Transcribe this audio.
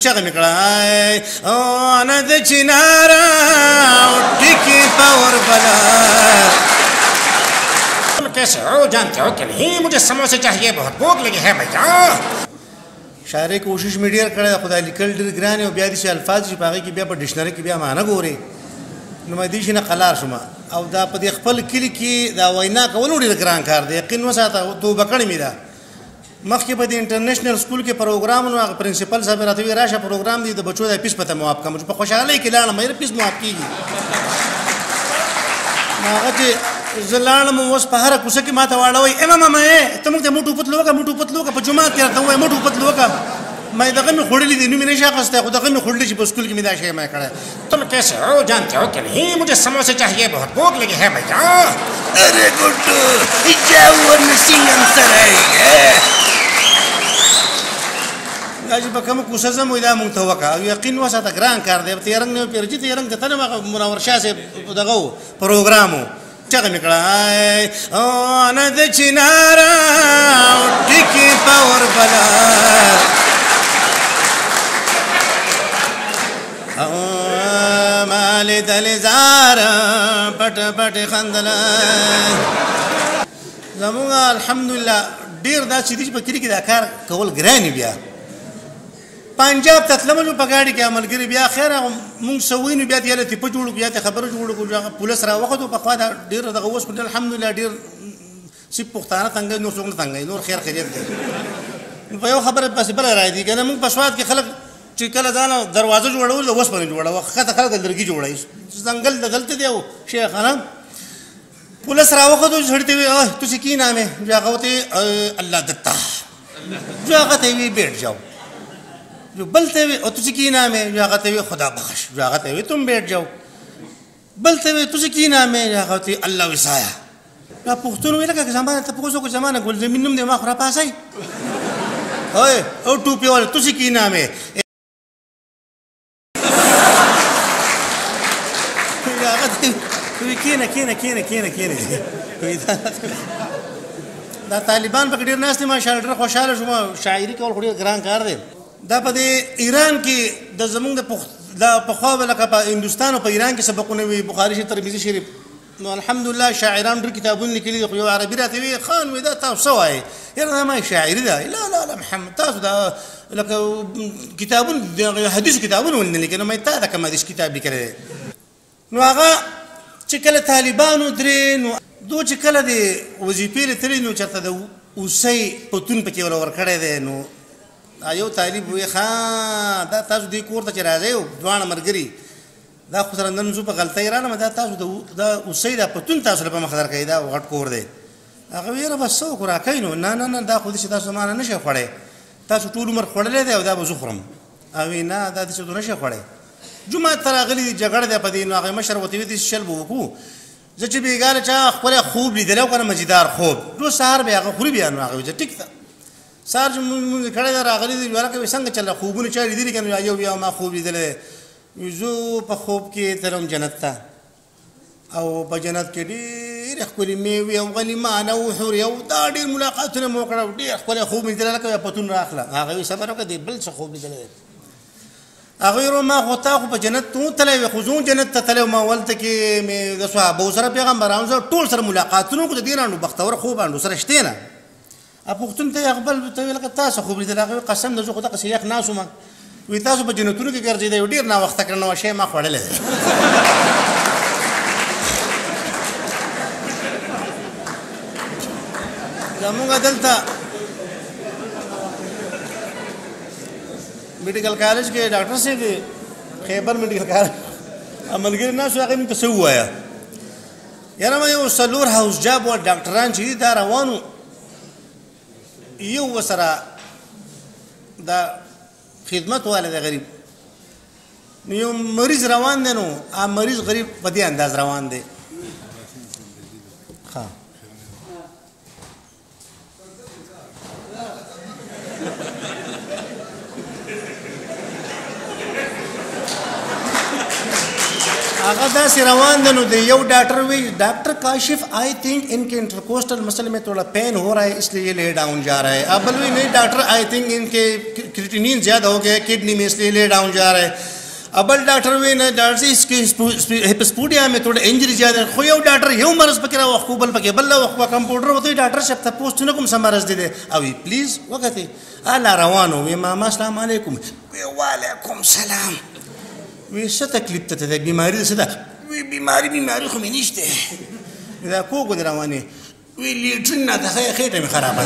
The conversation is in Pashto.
چغه مې کړه انا د چنارا ټکی پاور بلا कैसे हो जानते हो कि नहीं मुझे समोसे चाहिए बहुत भूख लगी है भैया شاعري کوشش مې ډېر کړی خدای لیکل ډېر ګران او بیا داسې الفاظ چې په هغې کې بیا په ډکشنري کې بیا معنی ګورې نو مې دې شي نه قلار شوم او دا په دې خپل کلي کې دا وینا کول ډېر ګران کار دی یقین وساته توبه کړې مې ده مخکې په دې انټرنیشنل سکول کې پروګرام نو هغه پرنسپل صاحب راته وی راشه پروګرام دی د بچو د پیس پته مواب کوم په خوشحالۍ کې لاړم مې پیس مواب کېږي هغه چې زه لاړم اوس په هره کوڅه کې ماته واړوئ ماما ته موږ ته موټو پتلو وکړه په جومات کې راته ووایه موټو پتلو وکړه मैं दगा में खोड़ी ली नहीं मैंने शाखा है दगा में खोड़ी स्कूल की मिदा शे मैं खड़ा तुम कैसे हो जानते हो कि नहीं मुझे समोसे चाहिए बहुत भूख लगी है भैया अरे गुड्डू जाऊर मिसिंग आंसर है गाजी बकम कुसज़ मुइदा मुंतवका यकीन वसा तकरान कर दे तेरंग ने पेरजी तेरंग तने मुनावर शाह से दगाओ प्रोग्रामो चग निकला अना द चिनारा टिकी पावर बला مالي دلزارا پټ پټ خندل زموږ الحمدلله ډیر دا چې دې په کلی کې دا کار کول ګران بیا پنجاب ته تلملو په گاډي کې عملګری بیا خیر مونږ سوینو بیا ته لته په جوړو بیا ته خبره جوړو کو پولیس را وخت په خوا دا ډیر دغه اوس په الحمدلله ډیر سی پښتانه څنګه نور څنګه څنګه نور خیر خیریت دی په یو خبره بس بل راځي کنه مونږ په سواد کې خلک چې کله ځان دروازه جوړول اوس باندې جوړه خاطر خلک لرګي جوړای ځنګل دلته دی شیخ انا پولیس را وخت ژړته وي تو څه کی نام ہے جاغوته الله دتا جاغته وی بیٹھ جاؤ جو بلتے ہوئے اور تجھے کی نام ہے جاغتے ہوئے خدا بخش جاغتے ہوئے تم بیٹھ جاؤ بلتے ہوئے تجھے کی نام ہے جاغتے اللہ وسایا یا پختون ہوئے لگا کہ زمانہ تپوسو کو زمانہ گل زمین نم دے ما خورا پاس آئی ہوئے او ٹوپی والے تجھے کی نام ہے جاغتے ہوئے کینا دا طالبان په ډیر ناس دي ماشاءالله ډیر خوشاله شوم شاعري کول خو ډیر ګران کار دی دا په ایران کې د زمونږ د پخوا لکه په هندوستان او په ایران کې سبقونه وي بخاري شریف ترمذي شریف نو الحمدلله شاعران ډیر کتابونه لیکلي دي خو یو عربي راته وي خان وي دا تاسو وایي یاره دا ما شاعري ده لا محمد تاسو دا لکه کتابونه حدیث کتابونه ولنه لیکنه ما تا دا کوم حدیث کتاب لیکلی نو هغه چې کله طالبانو درې نو دو چې کله د وظیفې لتلی نو چېرته د اوسۍ پتون پکې ور ورکړی دی نو یو طالب وی ښه دا تاسو دې کور ته چې راځئ دواړه ملګري دا خو سره نن زه په غلطۍ رانم دا تاسو دا اوسۍ دا پتون تاسو له په مخ درکوي دا غټ کور دی هغه وی یاره بس څه وکړو راکوي نو نه دا خو داسې تاسو زما نه نشئ خوړی تاسو ټول عمر خوړلی دی او دا به زه خورم هغې نه دا داسې تو نشئ خوړی جومات ته راغلي دي جګړه دی په دې نو هغې مشر ورته وي داسې شل به وکړو زه چې بېګانه چا ښکلی خوب لیدلی او که نه مزیدار خوب روز سهار به هغه خوري بیا نو هغې وي ټیک ده سهار چې مونږ کړی دی راغلي دي ورکه وي څنګه چله خوبونه چا لیدلي که نو یو بیا ما خوب لیدلی دی زه په خوب کې تلم جنت ته او په جنت کې ډېرې ښکلې میوې او غلیمان او حورې او دا ډېر ملاقاتونه مو وکړه ډېر ښکلی خوب مې لیدلی لکه پتون راخله هغې وي صبر وکړه دی بل څه خوب لیدلی دی هغه ویل ما خو تا خو په جنت ته تللی وې خو زه جنت ته تللی وم اولته کې مې د صحابو سره پیغمبرانو سره ټول سره ملاقاتونه وکړو د دې رانډو بختور خوب انډو سره شتې نه پښتون ته اقبل ته ویل که تاسو خوب لیدلی هغه قسم د زه خو دغسې یخ ناست وم وي تاسو په جنتونو کې ګرځېدی ډېر ناوخته کړه نو شی ما خوړلی دی زمونږ دلته میډیکل کالج کې ډاکټر صاحب دی خیبر میډیکل کالج ملګري ناست هغې مې ته څه ووایه یاره ما یو څلور هاوس جاب وه ډاکټران چې دي دا روانو یو ورسره دا خدمت والی دی غریب نو یو مریض روان دی نو مریض غریب په دې انداز روان دی هغه داسې روان دی نو د یو ډاکټر وی ډاکټر काशिफ आई थिंक इनके इंटरकोस्टल मसल में थोड़ा पेन हो रहा है इसलिए ये ले डाउन जा रहा है। अब बोले नहीं डॉक्टर आई थिंक इनके क्रिएटिनिन ज़्यादा हो गया किडनी में इसलिए ले डाउन जा रहा है। अबल डॉक्टर वे ना डॉक्टर इसके हिपस्पूडिया में थोड़ा इंजरी ज़्यादा है। खोया डॉक्टर ये मरज पकड़ा वक़ूबल पके बल्ला वक़ूबा कंप्यूटर वो तो डॉक्टर शब था पोस्ट न कुम समरज दे दे अभी प्लीज़ वक़्त है आला रवानो वे मामा अस्सलाम वालेकुम वे वालेकुम सलाम वे शत तकलीफ ते बीमारी से दा वे बीमारी खो मिनिश्ते إذا كوكو درواني ويلي جنة خير من خرابة